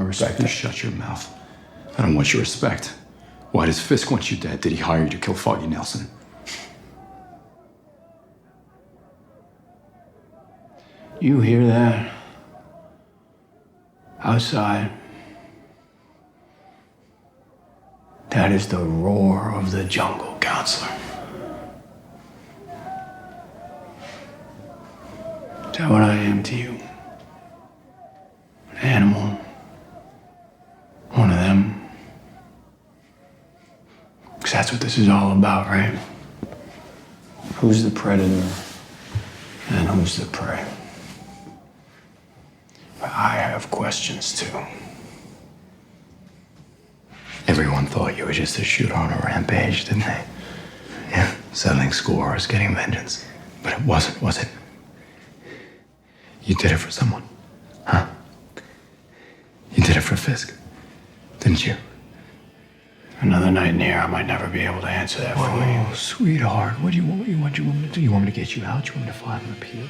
I respect you. Shut your mouth. I don't want your respect. Why does Fisk want you dead? Did he hire you to kill Foggy Nelson? You hear that? Outside. That is the roar of the jungle, counselor. Is that what I am to you? An animal? One of them? Because that's what this is all about, right? Who's the predator and who's the prey? But I have questions too. Everyone thought you were just a shooter on a rampage, didn't they? Yeah, settling scores, getting vengeance. But it wasn't, was it? You did it for someone, huh? You did it for Fisk, didn't you? Another night in here, I might never be able to answer that for you. Oh, sweetheart, what do you want? What do you want me to do? You want me to get you out? You want me to file an appeal?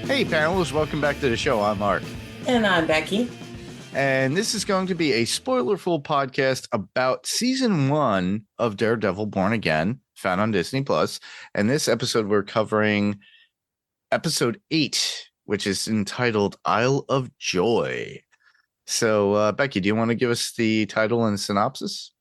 Hey, panelists, welcome back to the show. I'm Mark. And I'm Becky. And this is going to be a spoiler-full podcast about season 1 of Daredevil Born Again, found on Disney+. And this episode, we're covering episode 8, which is entitled Isle of Joy. So, Becky, do you want to give us the title and synopsis?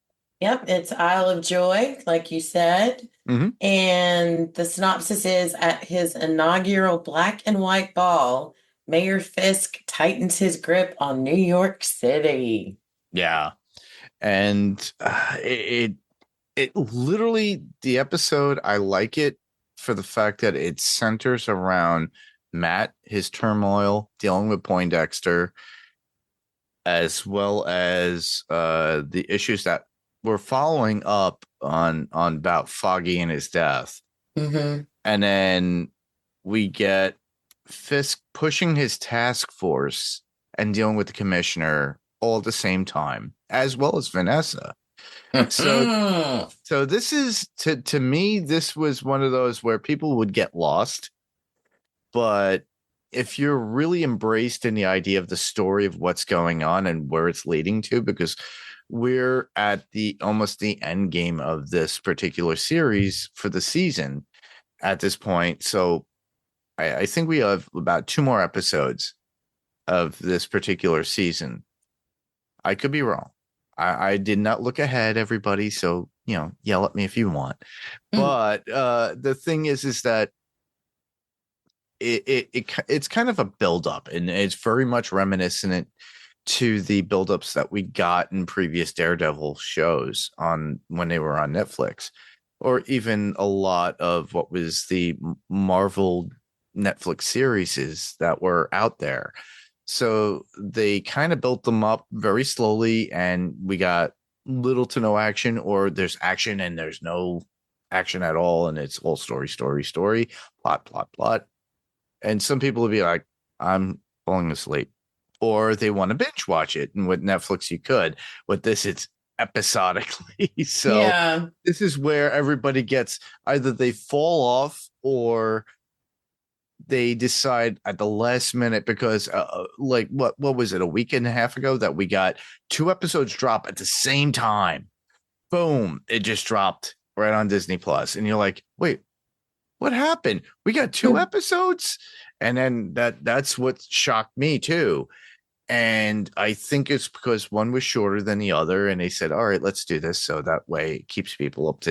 Yep, it's Isle of Joy, like you said. Mm-hmm. And the synopsis is, at his inaugural black and white ball, Mayor Fisk tightens his grip on New York City. Yeah. And it literally, the episode, I like it for the fact that it centers around Matt, his turmoil, dealing with Poindexter, as well as the issues that we're following up on about Foggy and his death. Mm-hmm. And then we get Fisk pushing his task force and dealing with the commissioner all at the same time, as well as Vanessa. So this is, to me, this was one of those where people would get lost. But if you're really embraced in the idea of the story of what's going on and where it's leading to, because we're at almost the end game of this particular series for the season at this point. So I think we have about 2 more episodes of this particular season. I could be wrong. I did not look ahead, everybody. So, yell at me if you want. But the thing is that it's kind of a buildup, and it's very much reminiscent to the buildups that we got in previous Daredevil shows when they were on Netflix, or even a lot of what was the Marvel Netflix series that were out there. So they kind of built them up very slowly, and we got little to no action, or there's action and there's no action at all, and it's all story, plot. And some people will be like, I'm falling asleep. Or they want to binge watch it. And with Netflix, you could. With this, it's episodically. So This is where everybody gets, either they fall off or they decide at the last minute, because like what was it, a week and a half ago that we got 2 episodes drop at the same time. Boom, it just dropped right on Disney+. And you're like, wait, what happened? We got 2 episodes? And then that's what shocked me too. And I think it's because one was shorter than the other, and they said, all right, let's do this, so that way it keeps people up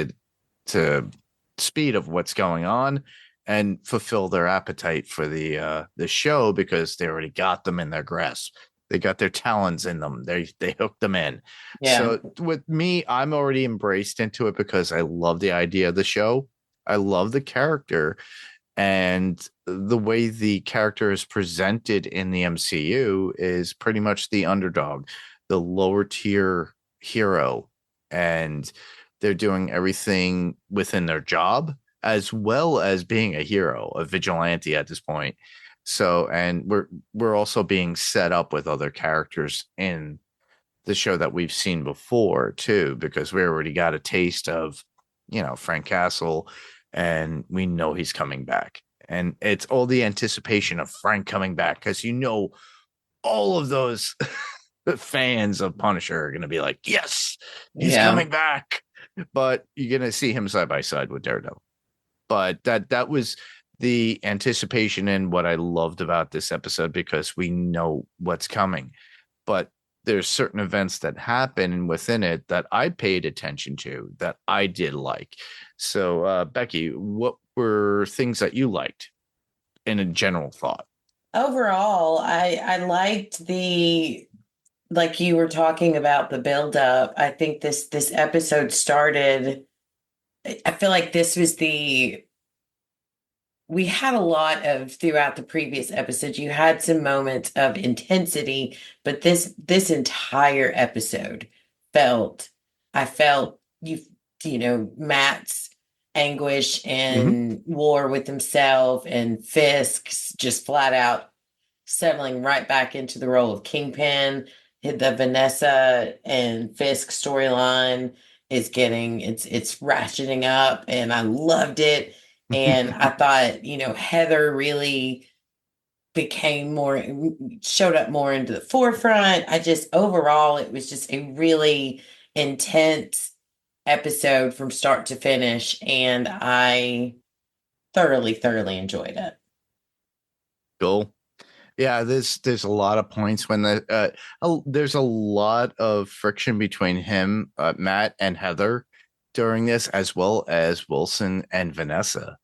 to speed of what's going on and fulfill their appetite for the show, because they already got them in their grasp. They got their talons in them. They hooked them in. Yeah. So with me, I'm already embraced into it because I love the idea of the show. I love the character, and the way the character is presented in the MCU is pretty much the underdog, the lower tier hero, and they're doing everything within their job as well as being a hero, a vigilante at this point. So, and we're also being set up with other characters in the show that we've seen before too, because we already got a taste of, Frank Castle, and we know he's coming back. And it's all the anticipation of Frank coming back, because all of those fans of Punisher are going to be like, yes, he's coming back. But you're going to see him side by side with Daredevil. But that was the anticipation and what I loved about this episode, because we know what's coming. But there's certain events that happen within it that I paid attention to that I did like. So, Becky, what were things that you liked in a general thought? Overall, I liked like you were talking about the buildup. I think this episode started. I feel like this was we had a lot of throughout the previous episodes. You had some moments of intensity, but this entire episode I felt Matt's anguish and war with himself, and Fisk's just flat out settling right back into the role of Kingpin. The Vanessa and Fisk storyline is it's ratcheting up, and I loved it. And I thought, Heather really showed up more into the forefront. Overall, it was just a really intense episode from start to finish, and I thoroughly, thoroughly enjoyed it. Cool. Yeah, there's a lot of points when there's a lot of friction between him, Matt, and Heather during this, as well as Wilson and Vanessa.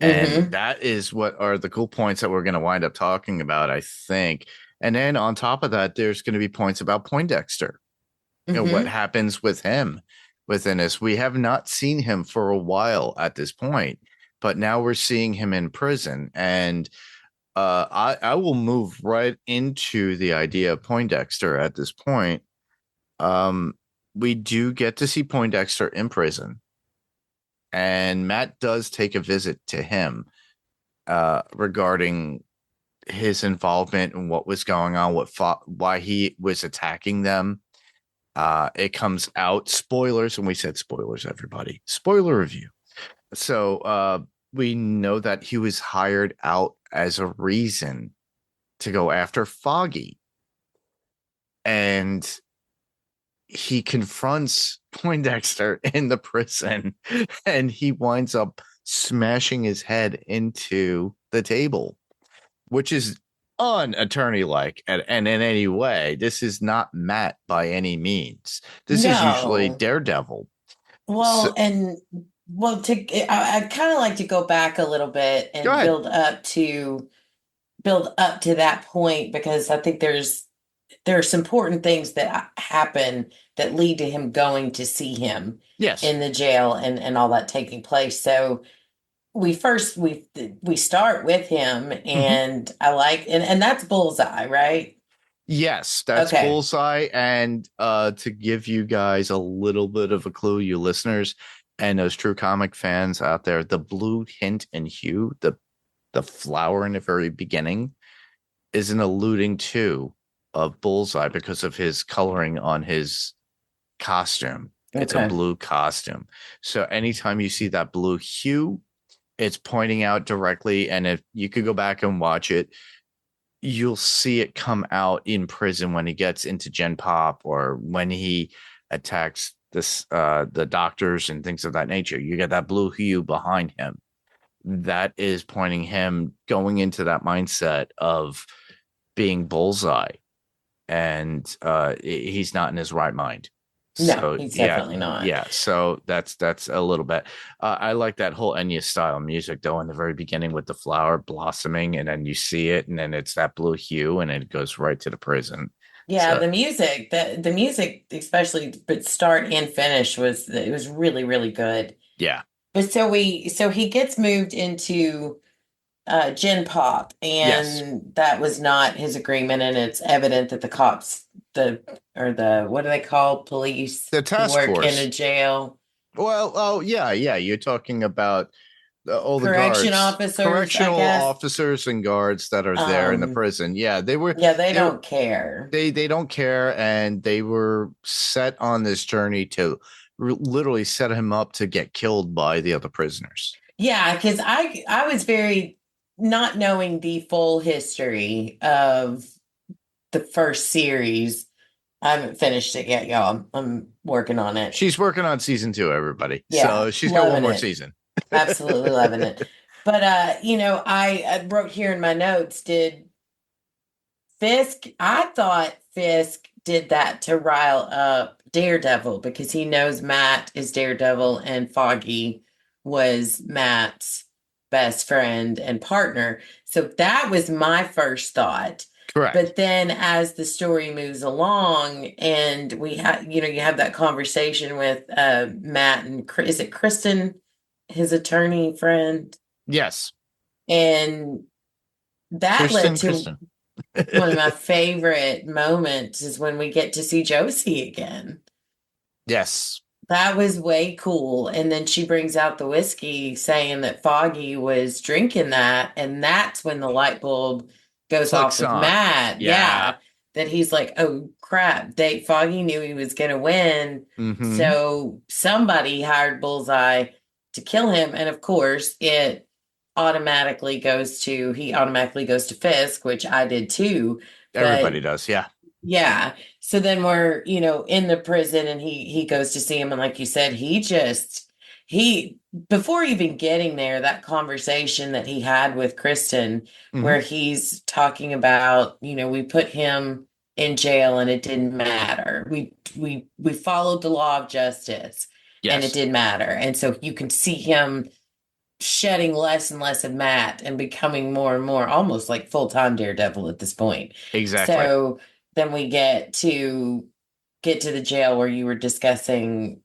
And that is what are the cool points that we're going to wind up talking about, I think. And then on top of that, there's going to be points about Poindexter. What happens with him within this. We have not seen him for a while at this point, but now we're seeing him in prison. And I will move right into the idea of Poindexter at this point. We do get to see Poindexter in prison, and Matt does take a visit to him regarding his involvement and what was going on, why he was attacking them. It comes out, spoilers, and we said spoilers, everybody. Spoiler review. So we know that he was hired out as a reason to go after Foggy. And he confronts Poindexter in the prison, and he winds up smashing his head into the table, which is un-attorney-like and in any way. This is not Matt by any means. This is usually Daredevil. Well, I kind of like to go back a little bit and build up to that point, because I think there's some important things that happen that lead to him going to see him in the jail and all that taking place. So we start with him, and I like, and that's Bullseye, right? Yes, that's Bullseye. And to give you guys a little bit of a clue, you listeners and those true comic fans out there, the blue hint in hue, the flower in the very beginning, is an alluding to of Bullseye because of his coloring on his costume. It's a blue costume. So anytime you see that blue hue, it's pointing out directly. And if you could go back and watch it, you'll see it come out in prison when he gets into Gen Pop, or when he attacks the doctors and things of that nature. You get that blue hue behind him. That is pointing him going into that mindset of being Bullseye, and he's not in his right mind. No, he's definitely not. Yeah, so that's a little bit. I like that whole Enya style music, though, in the very beginning with the flower blossoming, and then you see it, and then it's that blue hue, and it goes right to the prison. Yeah, so, the music, especially, but start and finish was really, really good. Yeah. But so he gets moved into Gen Pop, and that was not his agreement, and it's evident that the cops, what do they call police? The task who work force in a jail. Well, oh yeah, you're talking about all the correction guards, officers, correctional I guess. officers and guards that are there in the prison. Yeah, they don't care. They don't care, and they were set on this journey to literally set him up to get killed by the other prisoners. Yeah, because I was very not knowing the full history of the first series. I haven't finished it yet, y'all. I'm working on it. She's working on season 2, everybody. Yeah, so she's got one more it. season. Absolutely loving it. But I wrote here in my notes, did Fisk, I thought Fisk did that to rile up Daredevil because he knows Matt is Daredevil and Foggy was Matt's best friend and partner. So that was my first thought. Correct. But then as the story moves along and we have, you have that conversation with Matt and is it Kristen, his attorney friend? Yes. And that led to one of my favorite moments is when we get to see Josie again. Yes. That was way cool. And then she brings out the whiskey saying that Foggy was drinking that. And that's when the light bulb goes off with Matt. Yeah. That he's like, oh crap, Foggy knew he was going to win. Mm-hmm. So somebody hired Bullseye to kill him. And of course, he automatically goes to Fisk, which I did too. Everybody does. Yeah. Yeah. So then we're, in the prison and he goes to see him. And like you said, before even getting there, that conversation that he had with Kristen, mm-hmm. where he's talking about, we put him in jail and it didn't matter. We followed the law of justice and it didn't matter. And so you can see him shedding less and less of Matt and becoming more and more almost like full-time Daredevil at this point. Exactly. So then we get to the jail where you were discussing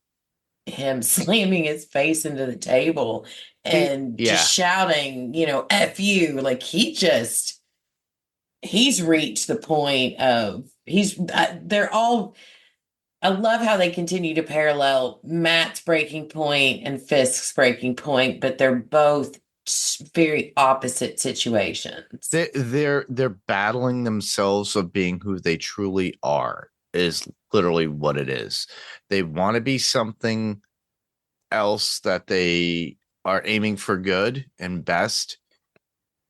him slamming his face into the table and just shouting, F you. Like he's reached the point of I love how they continue to parallel Matt's breaking point and Fisk's breaking point, but they're both very opposite situations. They're battling themselves of being who they truly are is literally what it is. They want to be something else that they are aiming for good and best,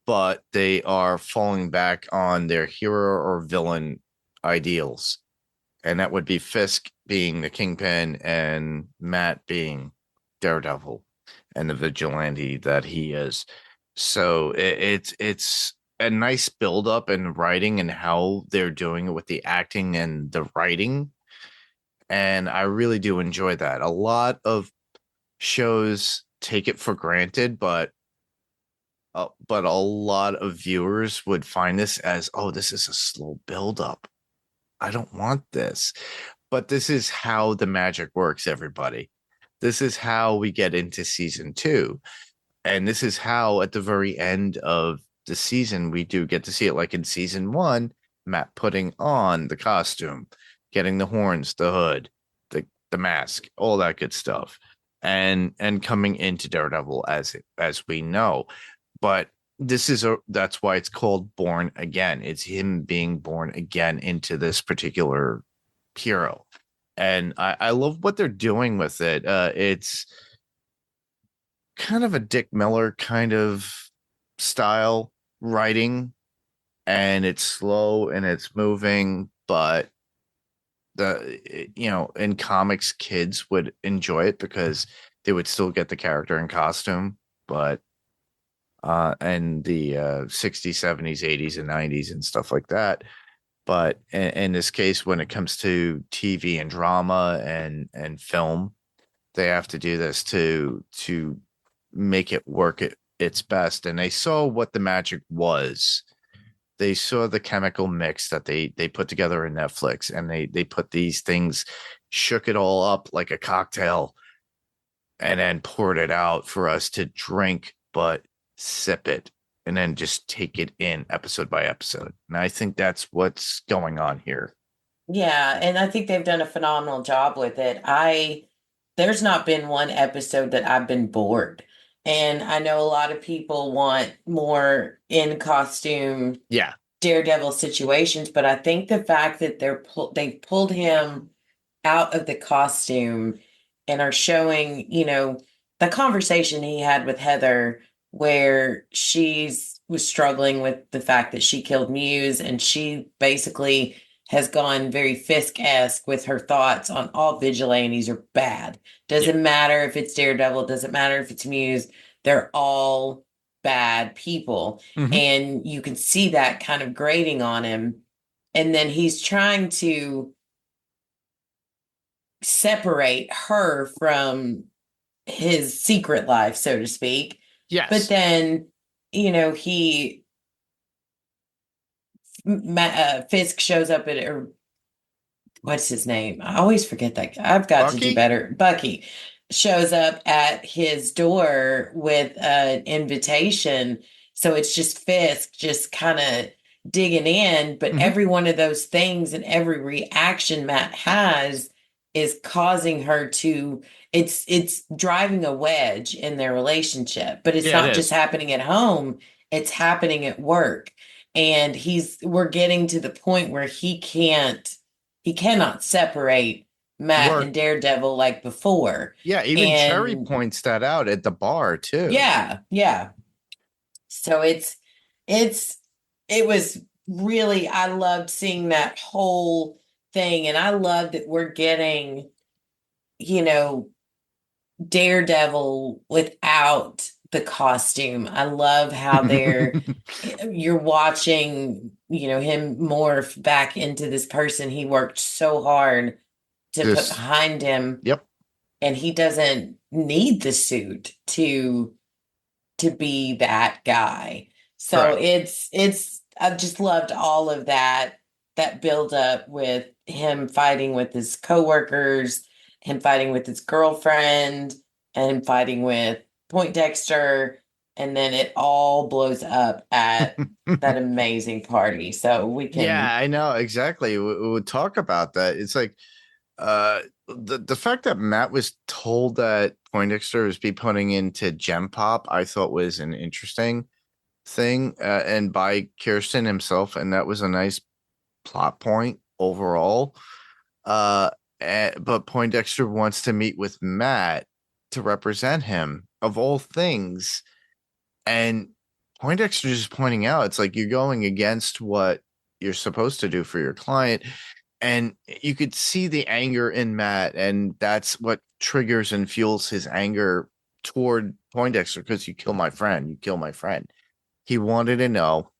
but they are falling back on their hero or villain ideals. And that would be Fisk being the Kingpin and Matt being Daredevil and the vigilante that he is. So it's a nice buildup in writing and how they're doing it with the acting and the writing. And I really do enjoy that. A lot of shows take it for granted, but a lot of viewers would find this as, oh, this is a slow buildup. I don't want this. But this is how the magic works, everybody. This is how we get into season 2. And this is how at the very end of the season, we do get to see it. Like in season 1, Matt putting on the costume, getting the horns, the hood, the mask, all that good stuff. And coming into Daredevil as we know. But that's why it's called Born Again. It's him being born again into this particular hero. And I love what they're doing with it. It's kind of a Dick Miller kind of style writing, and it's slow and it's moving, but in comics, kids would enjoy it because they would still get the character in costume, but and the 60s, 70s, 80s, and 90s and stuff like that. But in this case, when it comes to TV and drama and film, they have to do this to make it work at its best. And they saw what the magic was. They saw the chemical mix that they put together in Netflix, and they put these things, shook it all up like a cocktail, and then poured it out for us to drink, but sip it and then just take it in episode by episode. And I think that's what's going on here. Yeah, and I think they've done a phenomenal job with it. There's not been one episode that I've been bored. And I know a lot of people want more in costume Yeah. Daredevil situations, but I think the fact that they pulled him out of the costume and are showing, the conversation he had with Heather, where she's was struggling with the fact that she killed Muse, and she basically has gone very Fisk-esque with her thoughts on all vigilantes are bad. Doesn't matter if it's Daredevil, doesn't matter if it's Muse, they're all bad people. Mhm. And you can see that kind of grating on him. And then he's trying to separate her from his secret life, so to speak. Yes. But then, he Fisk shows up at, or what's his name? I always forget that. I've got to do Bucky? better. Bucky shows up at his door with an invitation. So it's just Fisk just kind of digging in. But Mhm. every one of those things and every reaction Matt has is causing her to, it's driving a wedge in their relationship. But it's Yeah, it not is. just happening at home, it's happening at work. And we're getting to the point where he cannot separate Matt Work. and Daredevil like before. Yeah, even Cherry And points that out at the bar too. yeah. So it was really, I loved seeing that whole thing, and I love that we're getting, Daredevil without the costume. I love how you're watching, him morph back into this person he worked so hard to put behind him. Yep. And he doesn't need the suit to be that guy. So Correct. it's I've just loved all of that build up with him fighting with his coworkers, him fighting with his girlfriend, and him fighting with Poindexter, and then it all blows up at that amazing party. So we can Yeah, I know exactly. We'll talk about that. It's like the fact that Matt was told that Poindexter was be putting into Gem Pop, I thought was an interesting thing, and by Kirsten himself, and that was a nice plot point overall. But Poindexter wants to meet with Matt to represent him of all things, and Poindexter is pointing out it's like you're going against what you're supposed to do for your client. And you could see the anger in Matt, and that's what triggers and fuels his anger toward Poindexter, because you kill my friend, you kill my friend. He wanted to know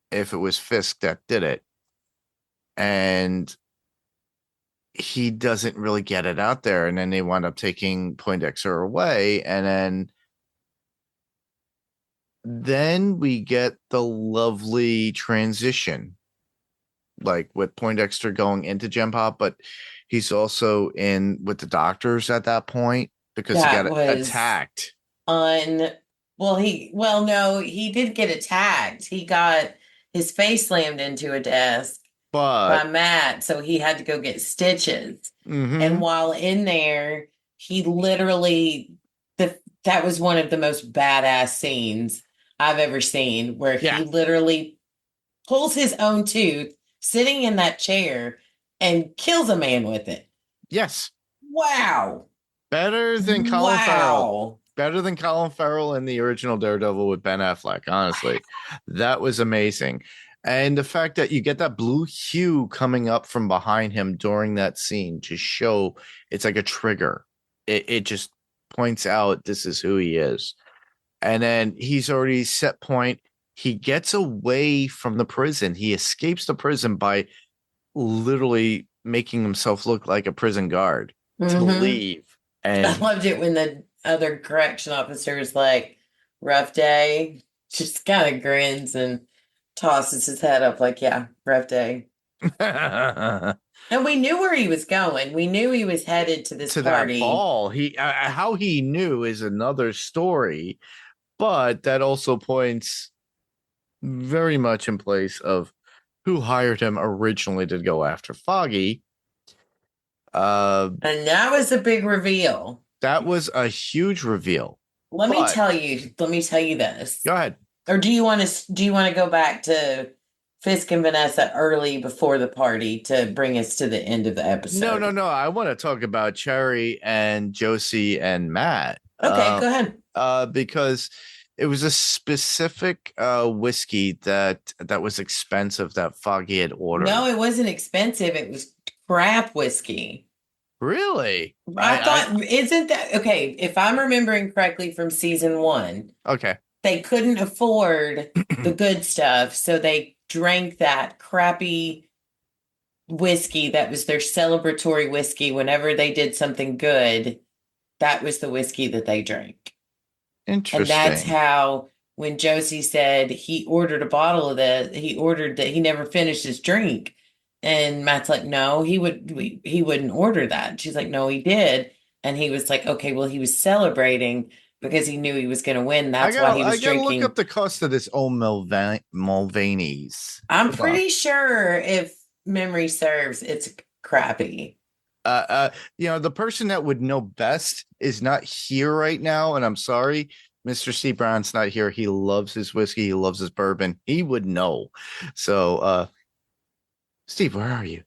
if it was Fisk that did it. And he doesn't really get it out there. And then they wind up taking Poindexter away. And then we get the lovely transition, like with Poindexter going into Gem Pop, but he's also in with the doctors at that point because he got attacked. No, he did get attacked. He got his face slammed into a desk by Matt, so he had to go get stitches. Mm-hmm. And while in there, he literally that was one of the most badass scenes I've ever seen, where he literally pulls his own tooth sitting in that chair and kills a man with it. Yes. Wow. Better than Colin Farrell. Better than Colin Farrell in the original Daredevil with Ben Affleck, honestly. That was amazing. And the fact that you get that blue hue coming up from behind him during that scene to show it's like a trigger. It just points out this is who he is. And then he's already set point. He gets away from the prison. He escapes the prison by literally making himself look like a prison guard to leave. And I loved it when the other correction officer is like, rough day, just kind of grins and tosses his head up like, yeah, rough day. And we knew where he was going. We knew he was headed to this party. That ball. He how he knew is another story, but that also points very much in place of who hired him originally to go after Foggy. And that was a big reveal. That was a huge reveal. Let me But tell you this. go ahead. Or do you want to go back to Fisk and Vanessa early before the party to bring us to the end of the episode? No. I want to talk about Cherry and Josie and Matt. Okay, go ahead. Because it was a specific whiskey that was expensive that Foggy had ordered. No, it wasn't expensive. It was crap whiskey. Really? I thought, isn't that okay? If I'm remembering correctly from season 1, Okay. they couldn't afford the good stuff, so they drank that crappy whiskey that was their celebratory whiskey. Whenever they did something good, that was the whiskey that they drank. Interesting. And that's how, when Josie said he ordered a bottle of that, he ordered that he never finished his drink. And Matt's like, no, he wouldn't order that. And she's like, no, he did. And he was like, okay, well, he was celebrating because he knew he was going to win. That's why he was drinking. I gotta look up the cost of this old Mulvaney's. I'm pretty sure, if memory serves, it's crappy. The person that would know best is not here right now, and I'm sorry, Mr. Steve Brown's not here. He loves his whiskey, he loves his bourbon. He would know. So, Steve, where are you?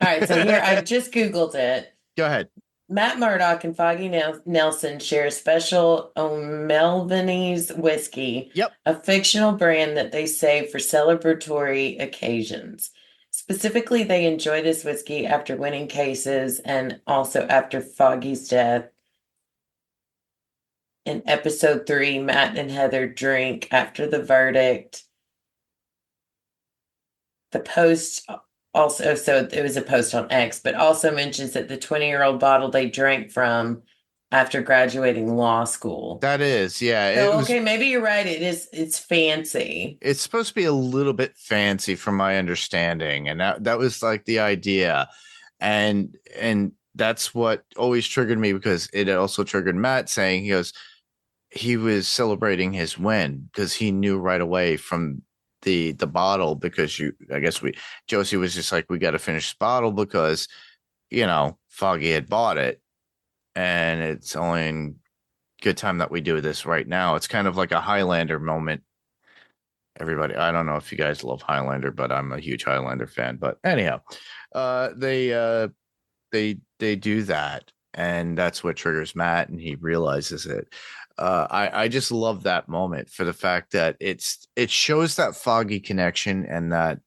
All right, so here I just Googled it. Go ahead. Matt Murdock and Foggy Nelson share a special O'Melvany's whiskey, a fictional brand that they save for celebratory occasions. Specifically, they enjoy this whiskey after winning cases and also after Foggy's death. In episode 3, Matt and Heather drink after the verdict. The post also, so it was a post on X, but also mentions that the 20-year-old bottle they drank from after graduating law school. That is, yeah. So, okay, maybe you're right. It's fancy. It's supposed to be a little bit fancy from my understanding. And that was like the idea. And that's what always triggered me, because it also triggered Matt saying he was celebrating his win because he knew right away from the bottle, because Josie was just like, we got to finish this bottle because, Foggy had bought it. And it's only in good time that we do this right now. It's kind of like a Highlander moment. Everybody, I don't know if you guys love Highlander, but I'm a huge Highlander fan. But anyhow, they do that, and that's what triggers Matt, and he realizes it. I just love that moment for the fact that it shows that Foggy connection and that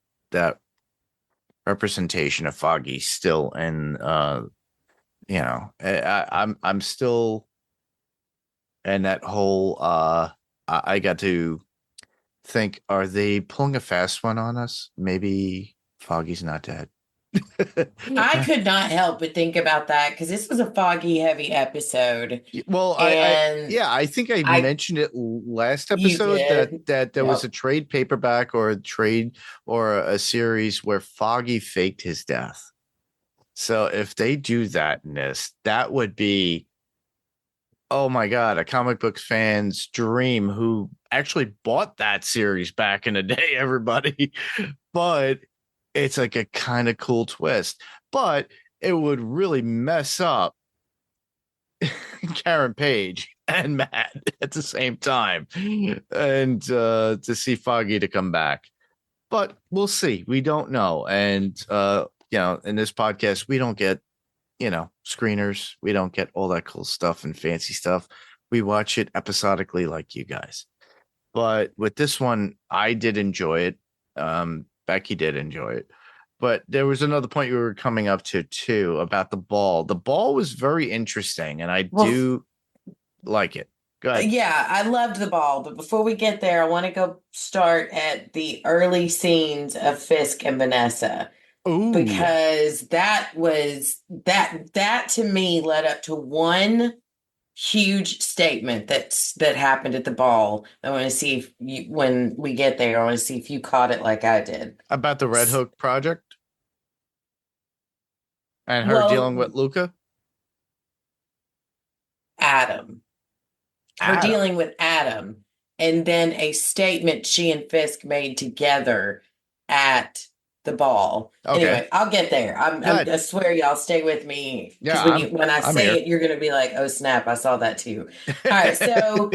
representation of Foggy still in I'm still in that whole I got to think, are they pulling a fast one on us? Maybe Foggy's not dead. I could not help but think about that because this was a Foggy heavy episode. Well, I think I mentioned it last episode that there was a trade paperback or a series where Foggy faked his death. So if they do that in this, that would be, oh my God, a comic book fan's dream, who actually bought that series back in the day, everybody. But it's like a kind of cool twist. But it would really mess up Karen Page and Matt at the same time. And to see Foggy to come back. But we'll see. We don't know. And in this podcast, we don't get, screeners. We don't get all that cool stuff and fancy stuff. We watch it episodically like you guys. But with this one, I did enjoy it. Becky did enjoy it. But there was another point you were coming up to, too, about the ball. The ball was very interesting, and I do like it. Go ahead. Yeah, I loved the ball. But before we get there, I want to go start at the early scenes of Fisk and Vanessa. Ooh. Because that to me led up to one huge statement that happened at the ball. I want to see if when we get there, I want to see if you caught it like I did. About the Red Hook project? And her dealing with Luca? Adam. Her dealing with Adam. And then a statement she and Fisk made together at the ball. Okay. Anyway, I'll get there. I swear, y'all stay with me, because when I say it, you're gonna be like, "Oh snap! I saw that too." All right, so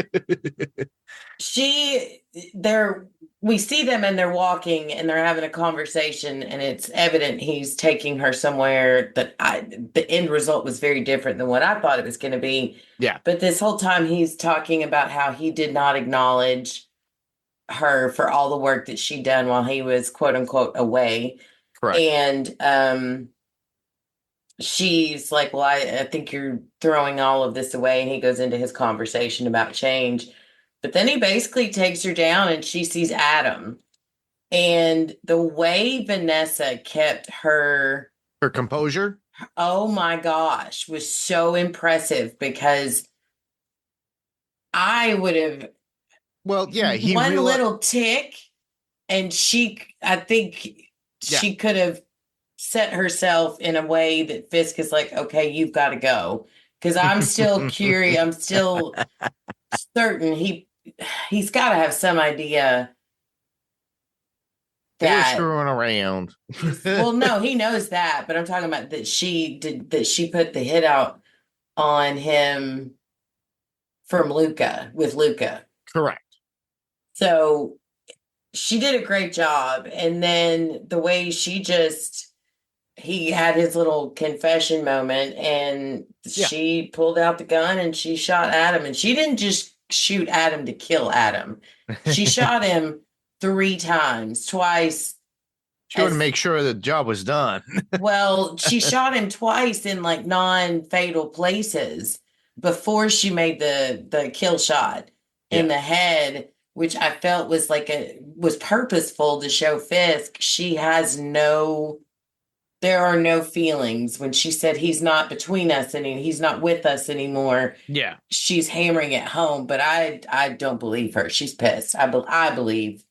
we see them and they're walking and they're having a conversation, and it's evident he's taking her somewhere that the end result was very different than what I thought it was going to be. Yeah. But this whole time he's talking about how he did not acknowledge her for all the work that she'd done while he was quote unquote away. Correct. And she's like, well, I think you're throwing all of this away. And he goes into his conversation about change. But then he basically takes her down and she sees Adam. And the way Vanessa kept her composure, oh my gosh, was so impressive, because I would have one little tick and I think she could have set herself in a way that Fisk is like, okay, you've got to go. Because I'm still curious. I'm still certain he's got to have some idea that he was screwing around. Well, no, he knows that, but I'm talking about that she put the hit out on him with Luca. Correct. So she did a great job. And then the way he had his little confession moment, and she pulled out the gun and she shot Adam. And she didn't just shoot Adam to kill Adam. She shot him 3 times, twice. She wanted to make sure the job was done. Well, she shot him twice in like non-fatal places before she made the kill shot in the head, which I felt was was purposeful to show Fisk there are no feelings. When she said he's not between us and he's not with us anymore. Yeah. She's hammering it home, but I don't believe her. She's pissed. I believe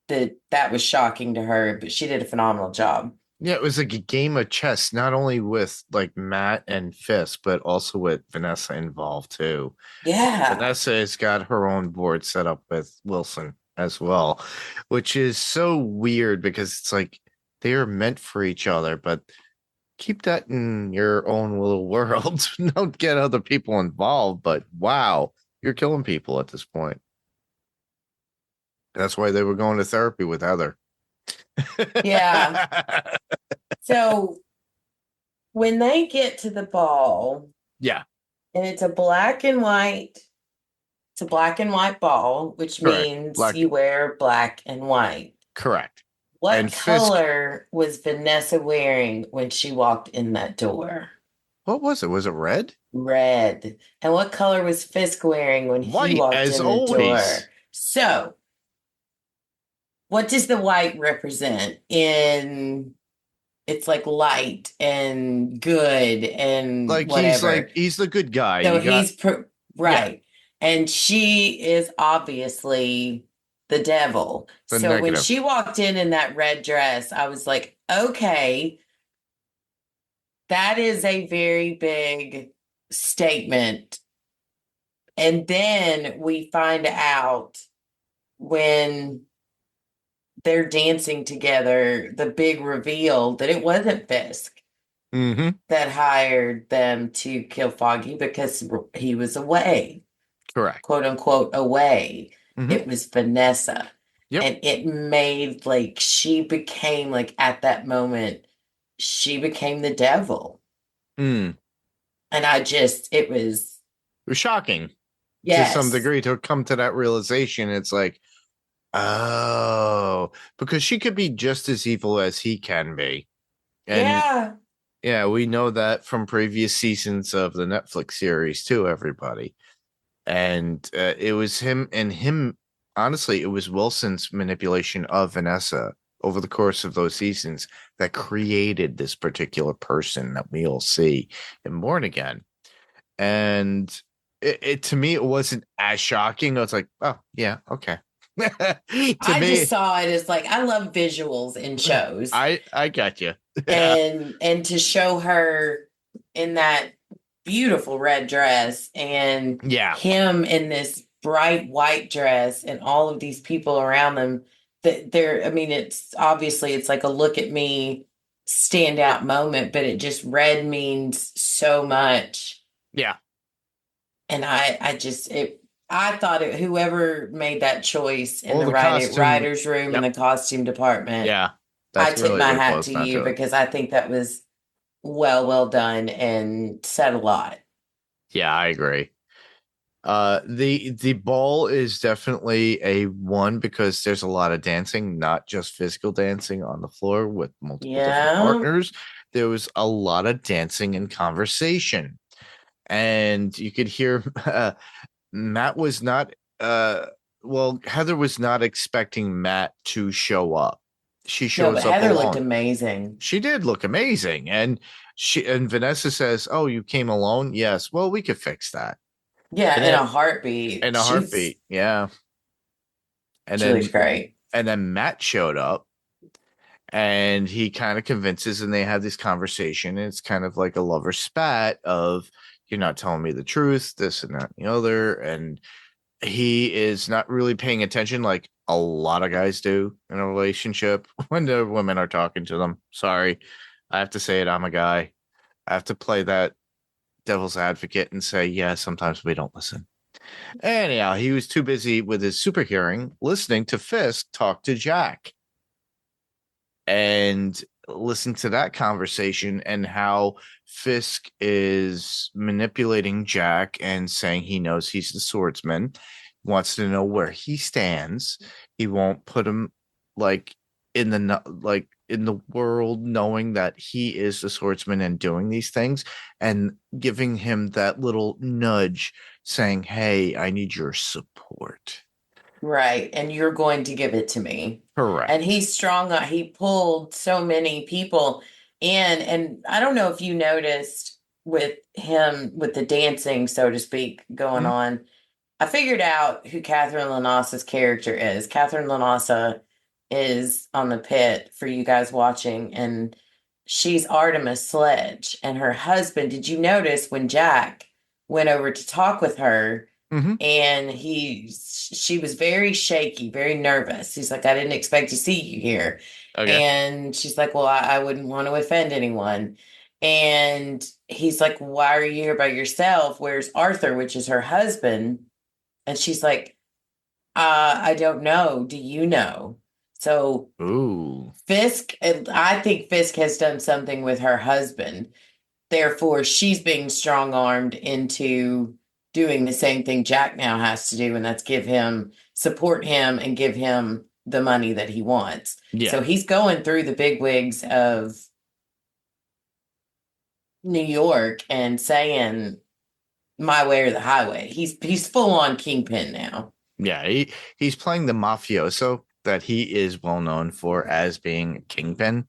that was shocking to her, but she did a phenomenal job. Yeah, it was like a game of chess, not only with like Matt and Fisk, but also with Vanessa involved too. Yeah. Vanessa has got her own board set up with Wilson as well, which is so weird because it's like they are meant for each other, but keep that in your own little world. Don't get other people involved, but wow, you're killing people at this point. That's why they were going to therapy with Heather. Yeah. So when they get to the ball, and it's a black and white ball, which means you wear black and white. Correct. What color was Vanessa wearing when she walked in that door? What was it? Was it red? Red. And what color was Fisk wearing when he walked in the door? So what does the white represent? It's like light and good and like whatever. He's the good guy. So right. Yeah. And she is obviously the devil. So negative. When she walked in that red dress, I was like, okay, that is a very big statement. And then we find out when they're dancing together, the big reveal that it wasn't Fisk that hired them to kill Foggy, because he was away. Correct. Quote unquote away. It was Vanessa. Yep. And it made she became at that moment, she became the devil. And it was shocking to some degree to come to that realization. It's like, oh, because she could be just as evil as he can be. And yeah, we know that from previous seasons of the Netflix series too, everybody. And it was him. Honestly, it was Wilson's manipulation of Vanessa over the course of those seasons that created this particular person that we all see in Born Again. And it to me, it wasn't as shocking. I was like, oh yeah, okay. Just saw it as I love visuals in shows. I got you. and to show her in that beautiful red dress and him in this bright white dress and all of these people around them there, I mean, it's obviously it's like a look at me standout moment, but it just red means so much. Yeah. And I thought whoever made that choice in Well, the the costume. writer's room in Yep. the costume department, Yeah. I That's tip really my what it hat boils to down you to. because I think that was well done and said a lot. Yeah, I agree. The ball is definitely a one because there's a lot of dancing, not just physical dancing on the floor with multiple different Yeah. partners. There was a lot of dancing and conversation, and you could hear Matt was not. Well, Heather was not expecting Matt to show up. She No, but shows up Heather looked alone. amazing. She did look amazing, and Vanessa says, "Oh, you came alone? Yes. Well, we could fix that." Yeah, And in then a heartbeat. in a heartbeat, yeah. And She looks then great. Matt showed up and he kind of convinces and they have this conversation. And it's kind of like a lover spat of you're not telling me the truth, this and that and the other. And he is not really paying attention like a lot of guys do in a relationship when the women are talking to them. Sorry. I have to say it. I'm a guy. I have to play that devil's advocate and say, yeah, sometimes we don't listen. Anyhow, he was too busy with his super hearing listening to Fisk talk to Jack and listen to that conversation and how Fisk is manipulating Jack and saying he knows he's the swordsman, wants to know where he stands. He won't put him like in the world knowing that he is the swordsman and doing these things and giving him that little nudge saying, hey, I need your support. Right. And you're going to give it to me. Correct. And he's strong. He pulled so many people in. And I don't know if you noticed with him, with the dancing, so to speak, going on. I figured out who Catherine Lanassa's character is. Catherine Lanassa is on the pit for you guys watching. And she's Artemis Sledge. And her husband, did you notice when Jack went over to talk with her? And she was very shaky, very nervous. He's like, I didn't expect to see you here. Okay. And she's like, well, I wouldn't want to offend anyone. And he's like, why are you here by yourself? Where's Arthur, which is her husband? And she's like, I don't know. Do you know? So Fisk, I think Fisk has done something with her husband. Therefore, she's being strong-armed into doing the same thing Jack now has to do, and that's support him and give him the money that he wants. Yeah. So he's going through the bigwigs of New York and saying, my way or the highway. He's full on kingpin now. Yeah, he's playing the mafioso that he is well known for as being kingpin,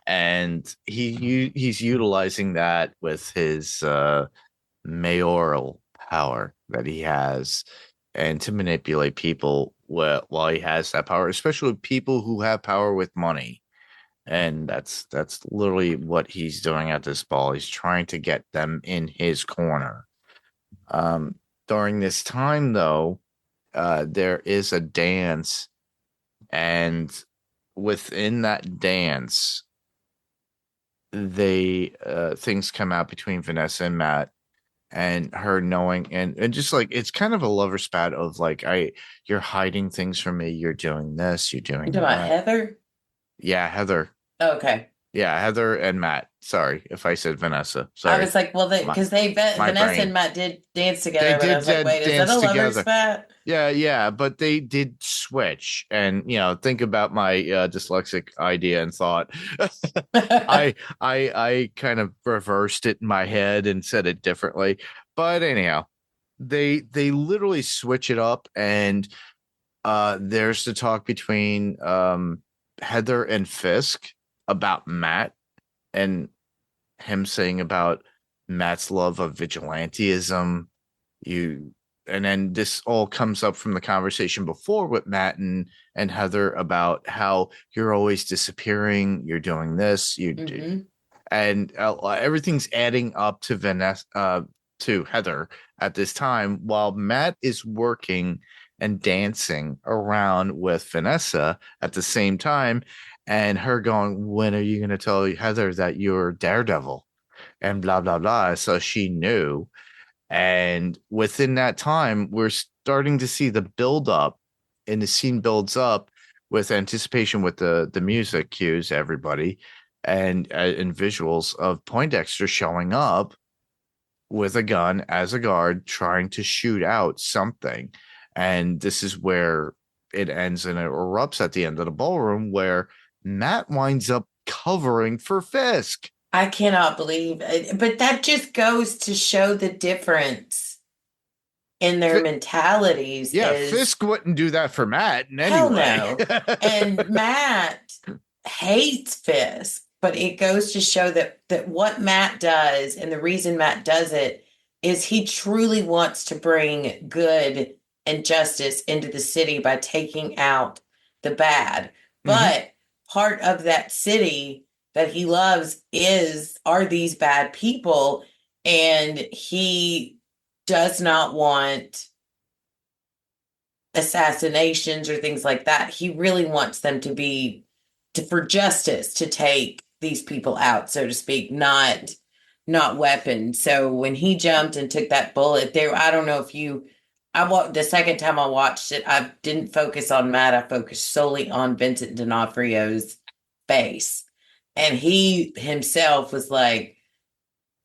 and he's utilizing that with his mayoral power that he has, and to manipulate people while he has that power, especially people who have power with money. And that's literally what he's doing at this ball. He's trying to get them in his corner. During this time, though, there is a dance, and within that dance, things come out between Vanessa and Matt, and her knowing, and just like it's kind of a lover spat of like, you're hiding things from me, you're doing this, you're doing that. About Heather? Yeah, Heather. Okay. Yeah, Heather and Matt. Sorry if I said Vanessa. Sorry. I was like, well, because Vanessa and Matt did dance together. They did. I was like, wait, is that a lover spat? Yeah, but they did switch, and think about my dyslexic idea and thought. I kind of reversed it in my head and said it differently, but anyhow, they literally switch it up, and there's the talk between Heather and Fisk about Matt and him saying about Matt's love of vigilantism. And then this all comes up from the conversation before with Matt and Heather about how you're always disappearing, you're doing this, do, and everything's adding up to Vanessa, to Heather at this time, while Matt is working and dancing around with Vanessa at the same time, and her going, "When are you going to tell Heather that you're Daredevil?" and blah blah blah. So she knew, and within that time, we're starting to see the build up, and the scene builds up with anticipation with the music cues, everybody, and visuals of Poindexter showing up with a gun as a guard trying to shoot out something. And this is where it ends and it erupts at the end of the ballroom where Matt winds up covering for Fisk. I cannot believe it, but that just goes to show the difference in their mentalities. Yeah, Fisk wouldn't do that for Matt in any hell way. no. And Matt hates Fisk, but it goes to show that what Matt does and the reason Matt does it is he truly wants to bring good and justice into the city by taking out the bad. But part of that city that he loves are these bad people, and he does not want assassinations or things like that. He really wants them to be for justice, to take these people out, so to speak, not weapons. So when he jumped and took that bullet there, I don't know if the second time I watched it, I didn't focus on Matt. I focused solely on Vincent D'Onofrio's face. And he himself was like,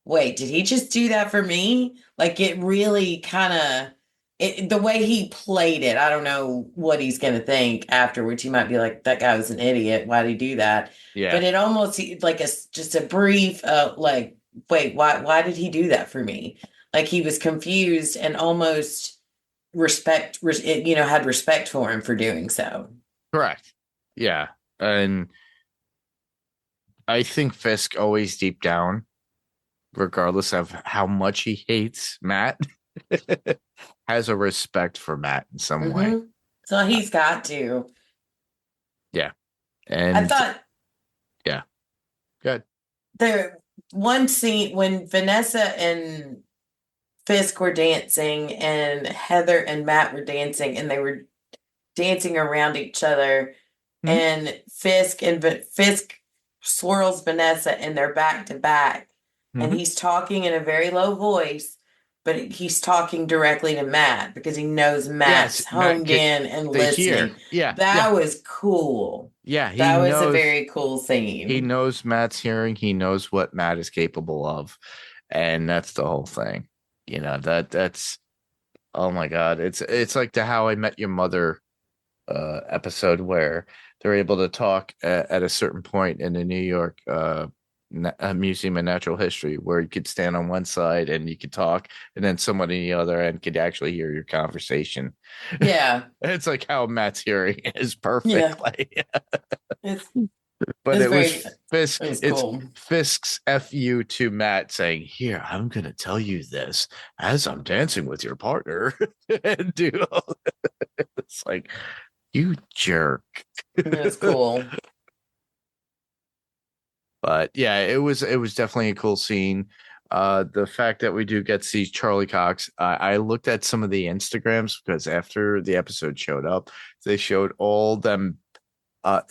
wait, did he just do that for me? Like, it really kind of, the way he played it, I don't know what he's going to think afterwards. He might be like, that guy was an idiot. Why'd he do that? Yeah. But it almost like just a brief, like, wait, why did he do that for me? Like, he was confused and almost had respect for him for doing so. Correct. Yeah. And I think Fisk always deep down, regardless of how much he hates Matt, has a respect for Matt in some way. So he's got to. Yeah. And I thought. Yeah. Good. There, one scene when Vanessa and Fisk were dancing and Heather and Matt were dancing, and they were dancing around each other, and Fisk swirls Vanessa and they're back to back, and he's talking in a very low voice, but he's talking directly to Matt because he knows Matt's honed in and listening. Yeah, that was cool. Yeah, that was a very cool scene. He knows Matt's hearing. He knows what Matt is capable of, and that's the whole thing. You know, that's oh my god, it's like the How I Met Your Mother episode where they're able to talk at a certain point in the New York Museum of Natural History, where you could stand on one side and you could talk, and then someone on the other end could actually hear your conversation. Yeah, it's like how Matt's hearing is perfectly. Yeah. But it was Fisk. It's cool. Fisk's FU to Matt saying, "Here, I'm going to tell you this as I'm dancing with your partner." And do it's like, you jerk. That's cool. But yeah, it was definitely a cool scene. The fact that we do get to see Charlie Cox, I looked at some of the Instagrams because after the episode showed up, they showed all them.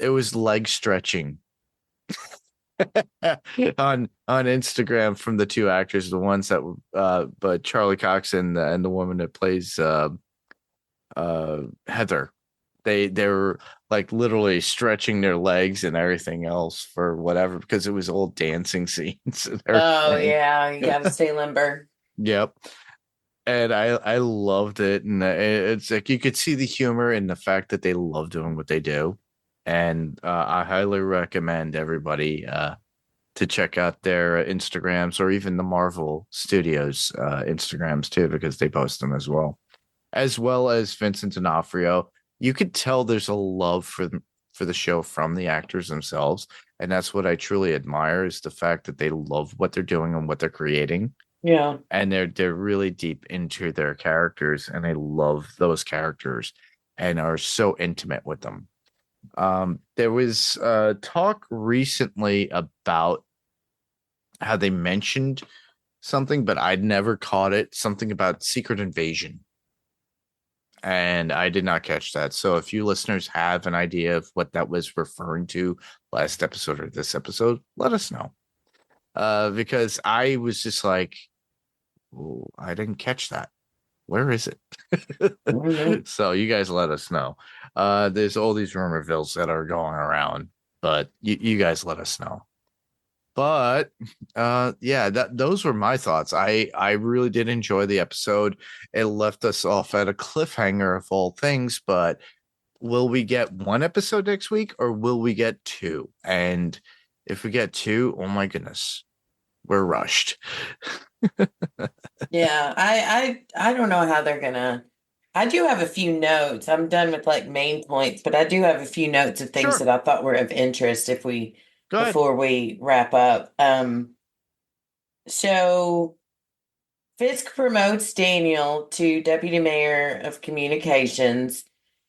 It was leg stretching on Instagram from the two actors, the ones that but Charlie Cox and the woman that plays Heather. They were like literally stretching their legs and everything else for whatever, because it was all dancing scenes. Oh yeah, you got to stay limber. Yep. And I loved it, and it's like you could see the humor in the fact that they love doing what they do. And I highly recommend everybody to check out their Instagrams, or even the Marvel Studios Instagrams too, because they post them as well as Vincent D'Onofrio. You could tell there's a love for the show from the actors themselves, and that's what I truly admire, is the fact that they love what they're doing and what they're creating. Yeah, and they're really deep into their characters, and they love those characters and are so intimate with them. There was talk recently about how they mentioned something, but I'd never caught it. Something about Secret Invasion. And I did not catch that. So if you listeners have an idea of what that was referring to last episode or this episode, let us know. Because I was just like, oh, I didn't catch that. Where is it? So you guys let us know. There's all these rumorvilles that are going around, but you guys let us know. But yeah, those were my thoughts. I really did enjoy the episode. It left us off at a cliffhanger of all things, but will we get one episode next week or will we get two? And if we get two, oh my goodness, we're rushed. Yeah, I don't know how they're gonna. I do have a few notes. I'm done with like main points, but I do have a few notes of things Sure. that I thought were of interest if we Go ahead. before we wrap up. So Fisk promotes Daniel to deputy mayor of communications,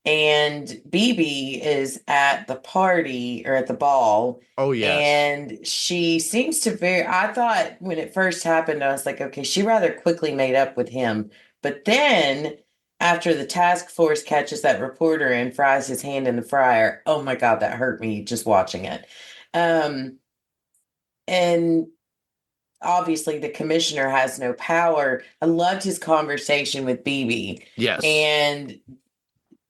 and BB is at the party or at the ball. Oh yes. And she seems to I thought when it first happened, I was like, okay, she rather quickly made up with him. But then after the task force catches that reporter and fries his hand in the fryer, oh my God, that hurt me just watching it. And obviously the commissioner has no power. I loved his conversation with BB. Yes. And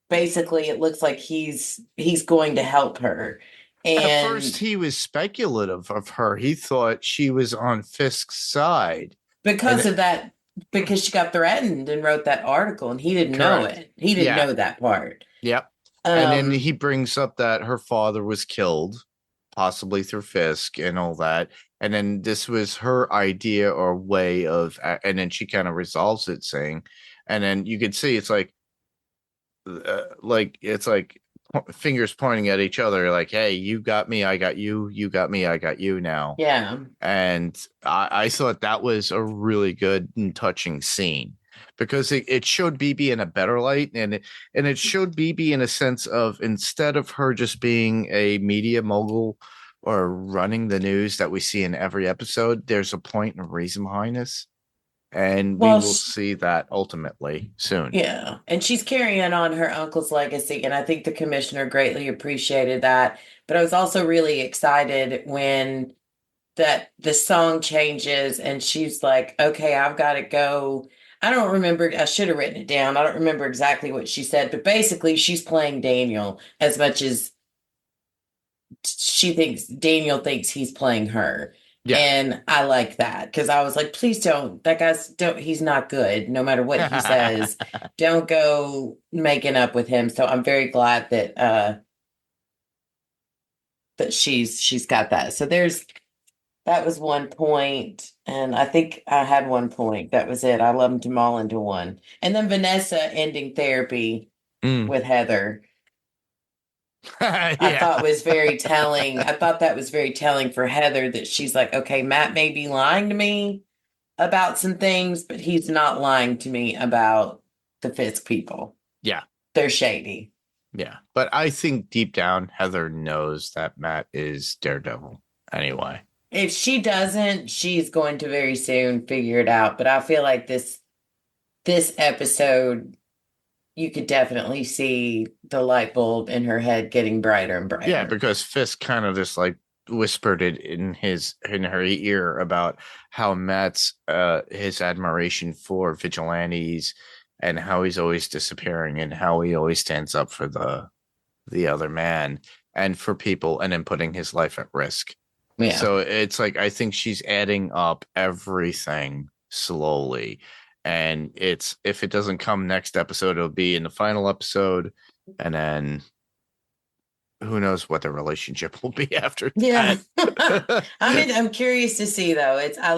basically it looks like he's going to help her. And at first he was speculative of her. He thought she was on Fisk's side. Because of that, because she got threatened and wrote that article and he didn't know it. He didn't know that part. Yep. And then he brings up that her father was killed, possibly through Fisk and all that. And then this was her idea or way of, and then she kind of resolves it saying, and then you could see it's like fingers pointing at each other, like, hey, you got me, I got you, you got me, I got you now. Yeah. And I thought that was a really good and touching scene because it showed BB in a better light, and it showed BB in a sense of, instead of her just being a media mogul or running the news that we see in every episode, there's a point and a reason behind this. And we will see that ultimately soon. Yeah. And she's carrying on her uncle's legacy. And I think the commissioner greatly appreciated that. But I was also really excited when the song changes and she's like, okay, I've got to go. I don't remember. I should have written it down. I don't remember exactly what she said, but basically she's playing Daniel as much as Daniel thinks he's playing her. Yeah. And I like that because I was like, please don't, he's not good. No matter what he says, don't go making up with him. So I'm very glad that she's got that. So that was one point. And I think I had one point. That was it. I lumped them all into one. And then Vanessa ending therapy with Heather. Yeah. I thought was very telling. I thought that was very telling for Heather that she's like, okay, Matt may be lying to me about some things, but he's not lying to me about the Fisk people. Yeah. They're shady. Yeah. But I think deep down, Heather knows that Matt is Daredevil anyway. If she doesn't, she's going to very soon figure it out. But I feel like this episode, you could definitely see the light bulb in her head getting brighter and brighter. Yeah, because Fisk kind of just like whispered it in her ear about how Matt's his admiration for vigilantes and how he's always disappearing and how he always stands up for the other man and for people and then putting his life at risk. Yeah. So it's like, I think she's adding up everything slowly. And if it doesn't come next episode, it'll be in the final episode. And then who knows what the relationship will be after that. Yeah. I'm curious to see though. I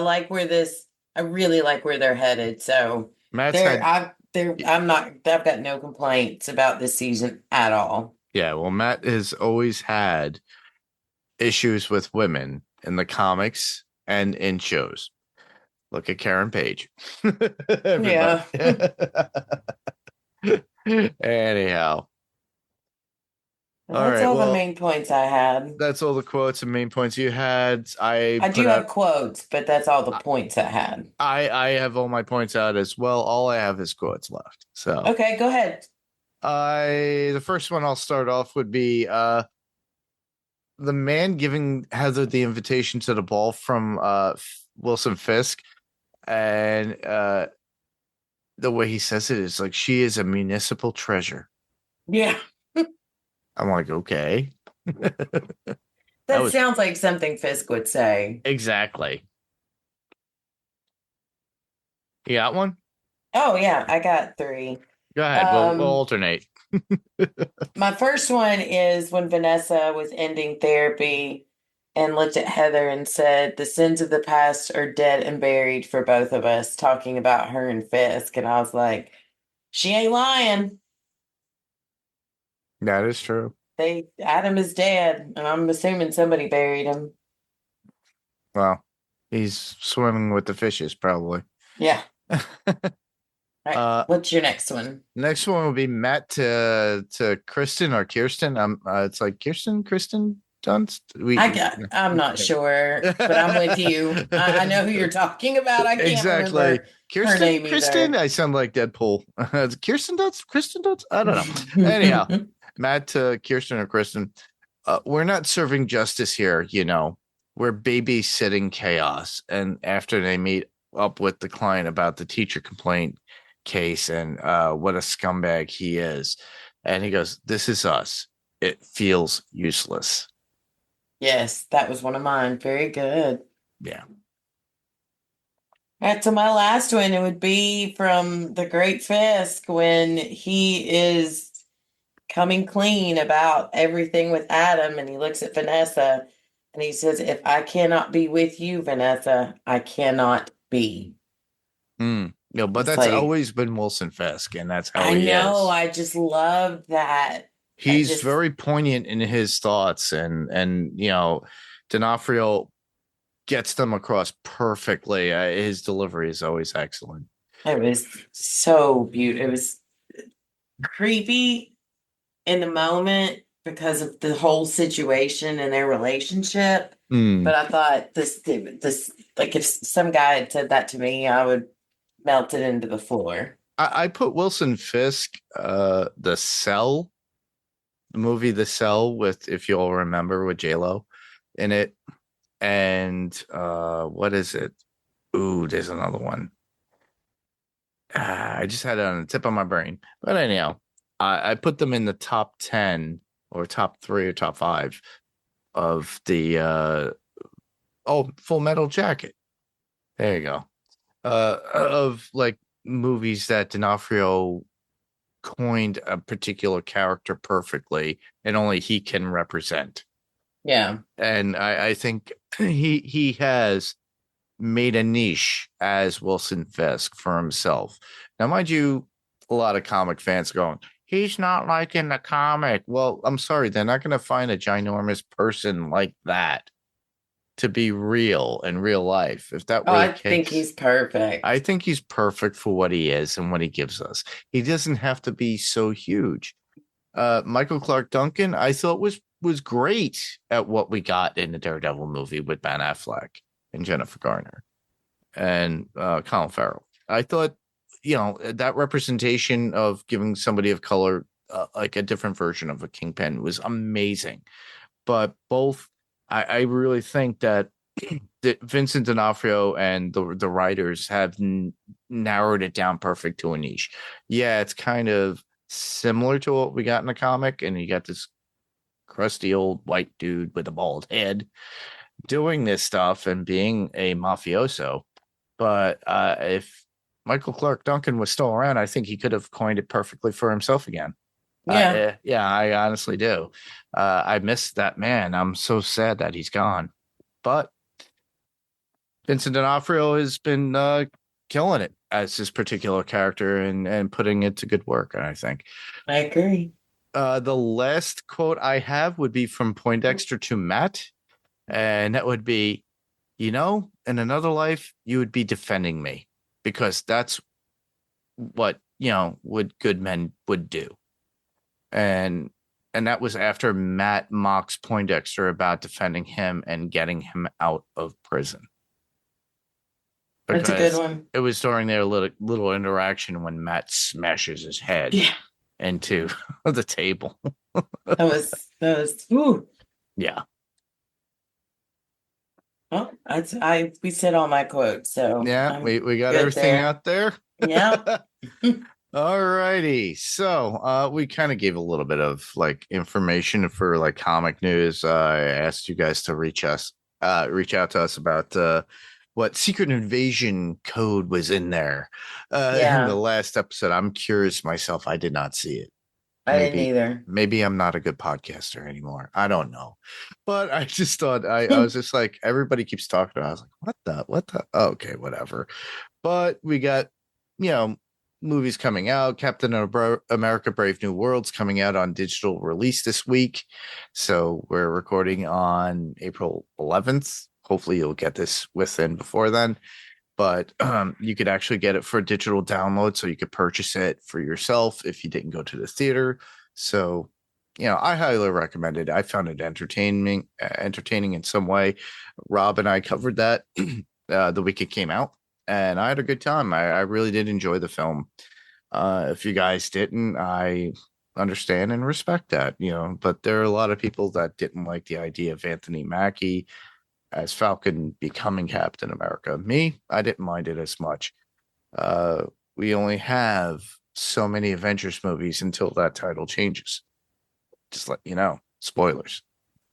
really like where they're headed. So I've got no complaints about this season at all. Yeah. Well, Matt has always had issues with women in the comics and in shows. Look at Karen Page. Yeah. Anyhow. That's all the main points I had. That's all the quotes and main points you had. I do have quotes, but that's all the points I had. I have all my points out as well. All I have is quotes left. So okay, go ahead. The first one I'll start off would be the man giving Heather the invitation to the ball from Wilson Fisk, and the way he says it is like, she is a municipal treasure. Yeah. I'm like, okay. That sounds like something Fisk would say. Exactly. You got one? Oh, yeah. I got 3. Go ahead. We'll alternate. My first one is when Vanessa was ending therapy and looked at Heather and said, "The sins of the past are dead and buried for both of us," talking about her and Fisk. And I was like, she ain't lying. That is true. Adam is dead, and I'm assuming somebody buried him. Well, he's swimming with the fishes, probably. Yeah. Right. What's your next one? Next one will be Matt to Kristen or Kirsten. It's like Kristen Dunst. I'm not sure, but I'm with you. I know who you're talking about. I can't remember her name Kristen. either. I sound like Deadpool. Kirsten Dunst. I don't know. Anyhow, Matt to Kirsten or Kristen. We're not serving justice here. We're babysitting chaos. And after they meet up with the client about the teacher complaint case and what a scumbag he is, and he goes, "This is us. It feels useless." Yes, that was one of mine. Very good. Yeah. All right, so my last one, it would be from the Great Fisk when he is coming clean about everything with Adam, and he looks at Vanessa and he says, "If I cannot be with you, Vanessa, I cannot be." No, but that's always been Wilson Fisk, and that's how he is. I know. I just love that. He's very poignant in his thoughts, and D'Onofrio gets them across perfectly. His delivery is always excellent. It was so beautiful. It was creepy in the moment because of the whole situation and their relationship. But I thought this, like, if some guy had said that to me, I would melt it into the floor. I put Wilson Fisk, The Cell, the movie The Cell, with, if you all remember, with J-Lo in it. And what is it? Ooh, there's another one. I just had it on the tip of my brain. But anyhow, I put them in the top 10 or top 3 or top 5 of the Full Metal Jacket. There you go. Of like movies that D'Onofrio coined a particular character perfectly, and only he can represent. Yeah. And I think he has made a niche as Wilson Fisk for himself. Now, mind you, a lot of comic fans going, "He's not like in the comic." Well, I'm sorry, they're not going to find a ginormous person like that to be real in real life. If that were the case, I think he's perfect. I think he's perfect for what he is and what he gives us. He doesn't have to be so huge. Michael Clark Duncan, I thought was great at what we got in the Daredevil movie with Ben Affleck and Jennifer Garner and Colin Farrell. I thought, that representation of giving somebody of color like a different version of a Kingpin was amazing. But both, I really think that Vincent D'Onofrio and the writers have narrowed it down perfect to a niche. Yeah, it's kind of similar to what we got in the comic, and you got this crusty old white dude with a bald head doing this stuff and being a mafioso. But if Michael Clark Duncan was still around, I think he could have coined it perfectly for himself again. Yeah. I honestly do. I miss that man. I'm so sad that he's gone. But Vincent D'Onofrio has been killing it as his particular character and putting it to good work, I think. I agree. The last quote I have would be from Poindexter to Matt, and that would be, in another life, you would be defending me, because that's what, what good men would do. And that was after Matt mocks Poindexter about defending him and getting him out of prison. That's a good one. It was during their little interaction when Matt smashes his head. Yeah. into the table. That was whew. Yeah. Well, we said all my quotes, so Yeah, I'm we got good everything there. out there. Yeah. All righty. So we kind of gave a little bit of like information for like comic news. I asked you guys to reach out to us about what Secret Invasion code was in there in the Yeah. last episode. I'm curious myself. I did not see it. I didn't either. Maybe I'm not a good podcaster anymore. I don't know. But I just thought I was just like, everybody keeps talking about it. I was like, what the? Oh, okay, whatever. But we got, movies coming out. Captain America Brave New World's coming out on digital release this week. So we're recording on April 11th. Hopefully you'll get this before then. But you could actually get it for a digital download, so you could purchase it for yourself if you didn't go to the theater. So, I highly recommend it. I found it entertaining in some way. Rob and I covered that the week it came out, and I had a good time. I really did enjoy the film. If you guys didn't, I understand and respect that, but there are a lot of people that didn't like the idea of Anthony Mackie as Falcon becoming Captain America. Me, I didn't mind it as much. We only have so many Avengers movies until that title changes. Just let you know, spoilers,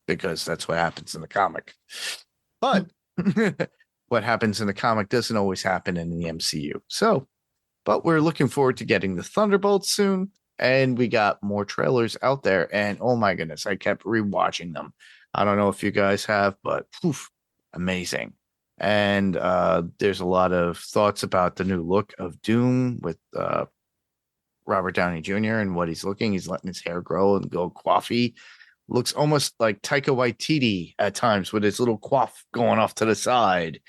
because that's what happens in the comic. But what happens in the comic doesn't always happen in the MCU. So, but we're looking forward to getting the Thunderbolts soon. And we got more trailers out there. And oh my goodness, I kept rewatching them. I don't know if you guys have, but amazing. And there's a lot of thoughts about the new look of Doom with Robert Downey Jr. and what he's looking. He's letting his hair grow and go coiffy. Looks almost like Taika Waititi at times with his little coif going off to the side,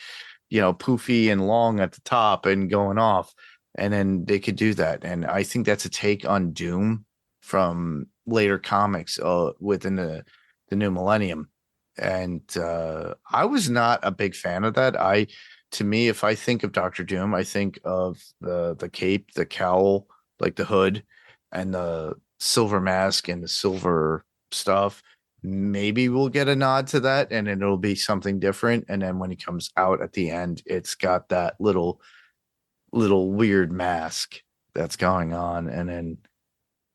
poofy and long at the top and going off. And then they could do that. And I think that's a take on Doom from later comics within the new millennium. And I was not a big fan of that. To me, if I think of Doctor Doom, I think of the cape, the cowl, like the hood, and the silver mask and the silver stuff. Maybe we'll get a nod to that, and it'll be something different. And then when he comes out at the end, it's got that little weird mask that's going on, and then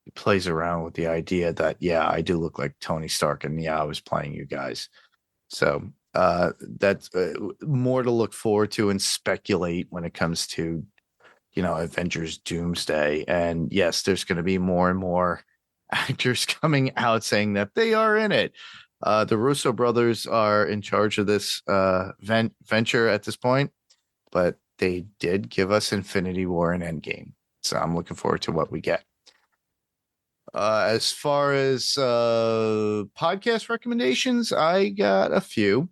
he plays around with the idea that, yeah, I do look like Tony Stark, and yeah, I was playing you guys. So that's more to look forward to and speculate when it comes to, Avengers Doomsday. And yes, there's going to be more and more actors coming out saying that they are in it. The Russo brothers are in charge of this venture at this point, but they did give us Infinity War and Endgame. So I'm looking forward to what we get. As far as podcast recommendations, I got a few.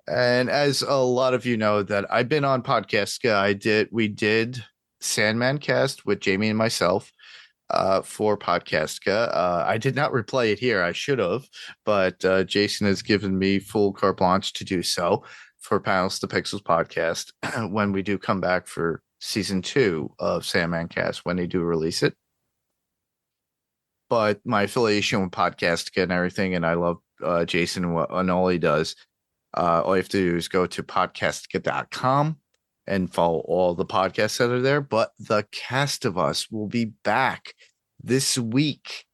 And as a lot of you know, that I've been on Podcastica. We did Sandman Cast with Jamie and myself for Podcastica. I did not replay it here. I should have, but Jason has given me full carte blanche to do so for Panels to Pixels podcast when we do come back for season 2 of Sandman Cast, when they do release it. But my affiliation with Podcastica and everything, and I love Jason and all he does. All you have to do is go to podcastica.com and follow all the podcasts that are there. But the cast of us will be back this week,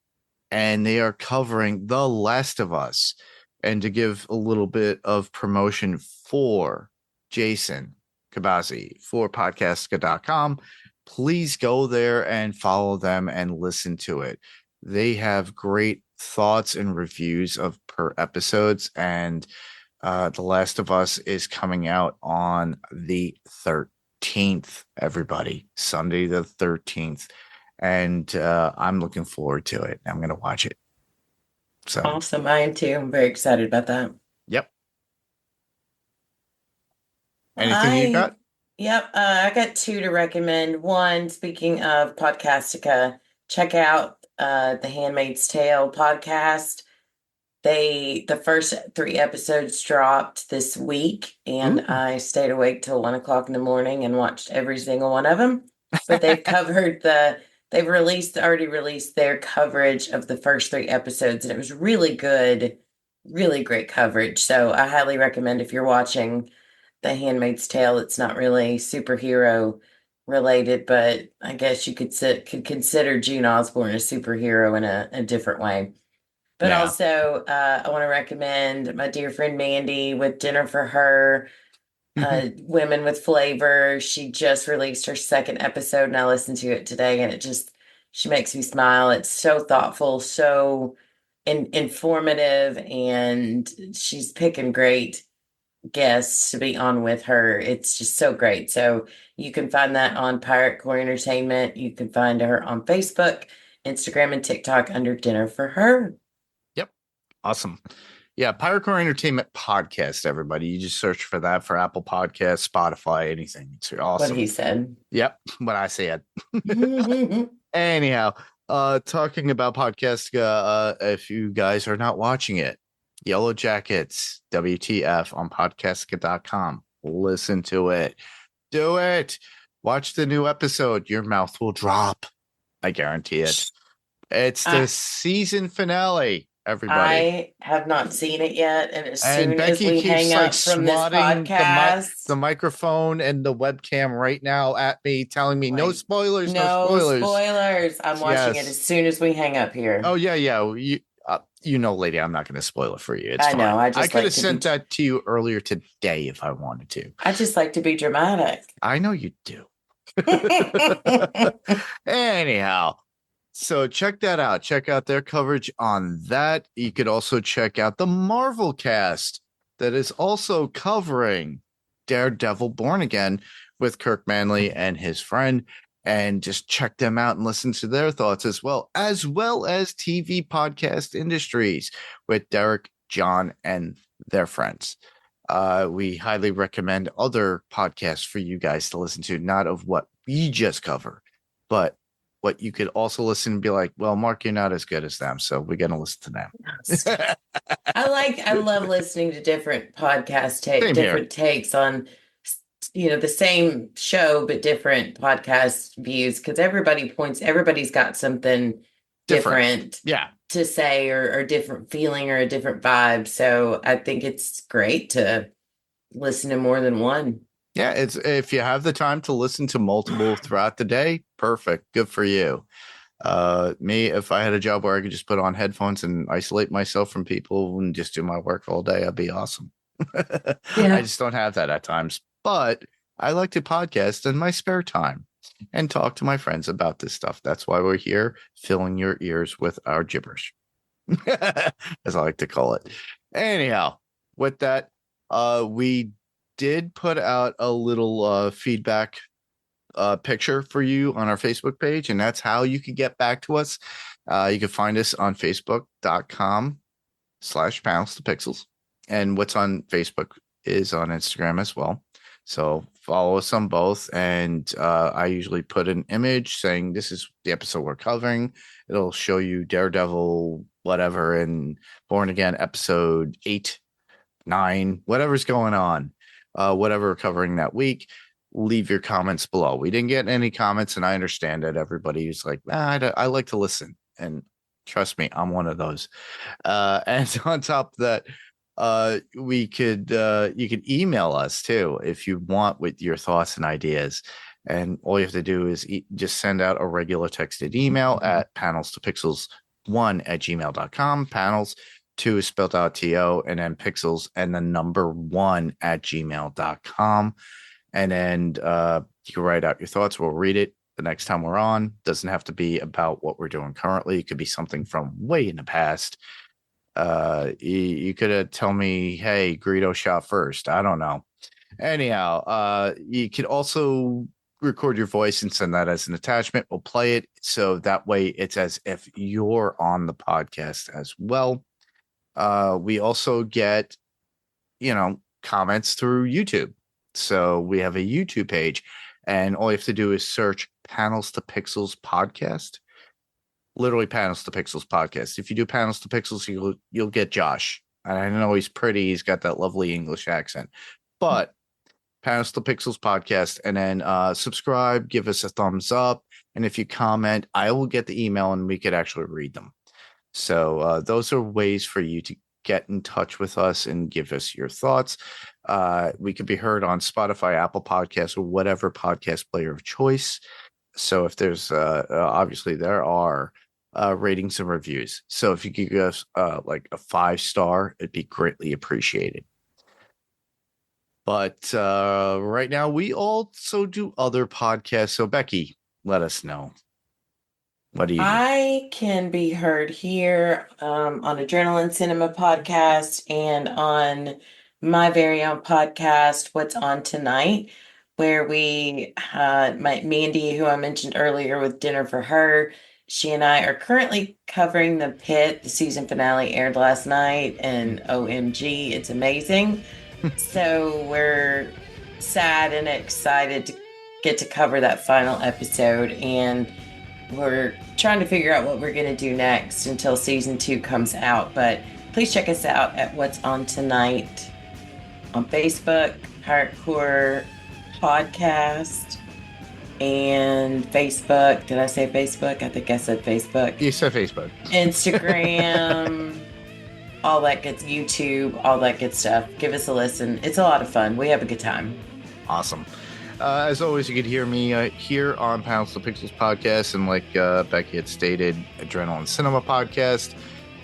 and they are covering The Last of Us. And to give a little bit of promotion for Jason Kabazi for podcastica.com, please go there and follow them and listen to it. They have great thoughts and reviews of per episodes, and The Last of Us is coming out on the 13th, everybody. Sunday the 13th. And I'm looking forward to it. I'm going to watch it. So awesome. I am too. I'm very excited about that. Yep. Anything you got? Yep. I got 2 to recommend. One, speaking of Podcastica, check out the Handmaid's Tale podcast. The first 3 episodes dropped this week, and I stayed awake till 1 o'clock in the morning and watched every single one of them. But they've covered the they've already released their coverage of the first 3 episodes, and it was really good, really great coverage. So I highly recommend if you're watching The Handmaid's Tale. It's not really superhero related, but I guess you could consider June Osborne a superhero in a different way. But Yeah. also, I want to recommend my dear friend Mandy with Dinner for Her, Women with Flavor. She just released her 2nd episode, and I listened to it today, and she makes me smile. It's so thoughtful, so informative, and she's picking great guests to be on with her. It's just so great. So you can find that on Pirate Core Entertainment. You can find her on Facebook, Instagram, and TikTok under Dinner for Her. Yep. Awesome. Yeah, Pirate Core Entertainment Podcast, everybody. You just search for that for Apple Podcasts, Spotify, anything. It's awesome. What he said. Yep, what I said. Anyhow, talking about podcast, if you guys are not watching it, Yellow Jackets, WTF on podcastica.com. Listen to it. Do it. Watch the new episode. Your mouth will drop. I guarantee it. It's the season finale, everybody. I have not seen it yet, and as soon as Becky we keeps hang up from this podcast, the microphone and the webcam right now at me, telling me no spoilers, no spoilers. I'm watching it as soon as we hang up here. Oh yeah. You know, lady, I'm not going to spoil it for you. It's fine. know. I could have sent that to you earlier today if I wanted to. I just like to be dramatic. I know you do. Anyhow, so check that out. Check out their coverage on that. You could also check out the Marvel cast that is also covering Daredevil Born Again with Kirk Manley and his friend. And just check them out and listen to their thoughts as well as TV podcast industries with Derek, John, and their friends. We highly recommend other podcasts for you guys to listen to, not of what we just cover, but what you could also listen and be like, well, Mark, you're not as good as them, so we're going to listen to them. I love listening to different podcast takes on the same show, but different podcast views, because everybody's got something different to say or a different feeling or a different vibe. So I think it's great to listen to more than one. Yeah, it's if you have the time to listen to multiple throughout the day, perfect. Good for you. Me, if I had a job where I could just put on headphones and isolate myself from people and just do my work all day, I'd be awesome. I just don't have that at times. But I like to podcast in my spare time and talk to my friends about this stuff. That's why we're here, filling your ears with our gibberish, as I like to call it. Anyhow, with that, we did put out a little feedback picture for you on our Facebook page, and that's how you can get back to us. You can find us on facebook.com/panels2pixels. And what's on Facebook is on Instagram as well. So follow us on both. And I usually put an image saying this is the episode we're covering. It'll show you Daredevil, whatever, and Born Again episode 8, 9, whatever's going on, whatever we're covering that week. Leave your comments below. We didn't get any comments, and I understand that everybody's like, I like to listen. And trust me, I'm one of those. And on top of that, you could email us too if you want with your thoughts and ideas, and all you have to do is just send out a regular texted email at panels2pixels1@gmail.com. Panels 2 is spelled out TO, and then pixels and the number 1@gmail.com. And then you can write out your thoughts. We'll read it the next time we're on. Doesn't have to be about what we're doing currently. It could be something from way in the past. You could tell me, hey, Greedo shot first. I don't know. Anyhow, you could also record your voice and send that as an attachment. We'll play it, so that way it's as if you're on the podcast as well. We also get, comments through YouTube. So we have a YouTube page, and all you have to do is search Panels to Pixels Podcast. Literally Panels to Pixels Podcast. If you do Panels to Pixels, you'll get Josh. And I know he's pretty. He's got that lovely English accent. But Panels to Pixels podcast, and then subscribe, give us a thumbs up, and if you comment, I will get the email and we could actually read them. So those are ways for you to get in touch with us and give us your thoughts. We could be heard on Spotify, Apple Podcasts, or whatever podcast player of choice. So if there's obviously there are ratings and reviews. So if you could give us like a 5-star, it'd be greatly appreciated. But right now we also do other podcasts. So Becky, let us know. What do you do? I can be heard here on Adrenaline Cinema Podcast and on my very own podcast, What's On Tonight, where me and Mandy, who I mentioned earlier with Dinner for Her, she and I are currently covering The Pit. The season finale aired last night, and OMG, it's amazing. So we're sad and excited to get to cover that final episode, and we're trying to figure out what we're going to do next until season 2 comes out. But please check us out at What's On Tonight on Facebook, Hardcore Podcast, and Facebook. Did I say Facebook? I think I said Facebook. You said Facebook. Instagram, all that good, YouTube, all that good stuff. Give us a listen. It's a lot of fun. We have a good time. Awesome. As always, you could hear me here on Panels to Pixels podcast, and like Becky had stated, Adrenaline Cinema podcast.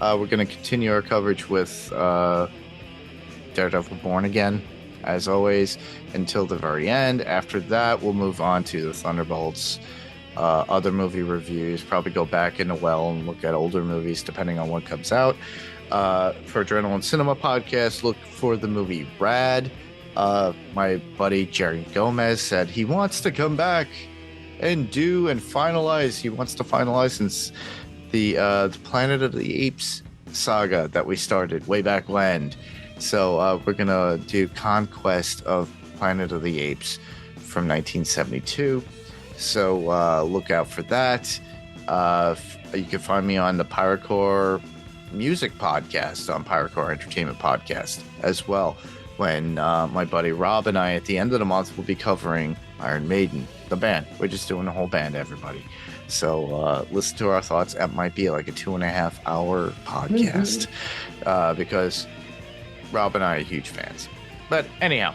We're going to continue our coverage with Daredevil Born Again, as always, until the very end. After that, we'll move on to the Thunderbolts, other movie reviews, probably go back in the well and look at older movies, depending on what comes out. For Adrenaline Cinema podcast, look for the movie Rad. My buddy Jerry Gomez said he wants to come back and finalize. He wants to finalize the Planet of the Apes saga that we started way back when. So we're gonna do Conquest of Planet of the Apes from 1972. So look out for that. You can find me on the Pyrocore Music Podcast, on Pyrocore Entertainment Podcast as well, when my buddy Rob and I at the end of the month will be covering Iron Maiden, the band. We're just doing the whole band, everybody. So listen to our thoughts. That might be like a 2.5-hour podcast because Rob and I are huge fans. But anyhow,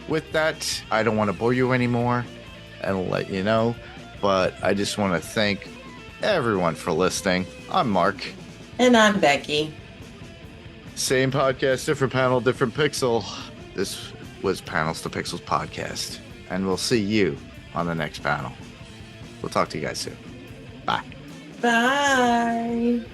with that, I don't want to bore you anymore and let you know, but I just want to thank everyone for listening. I'm Mark. And I'm Becky. Same podcast, different panel, different pixel. This was Panels to Pixels podcast, and we'll see you on the next panel. We'll talk to you guys soon. Bye. Bye.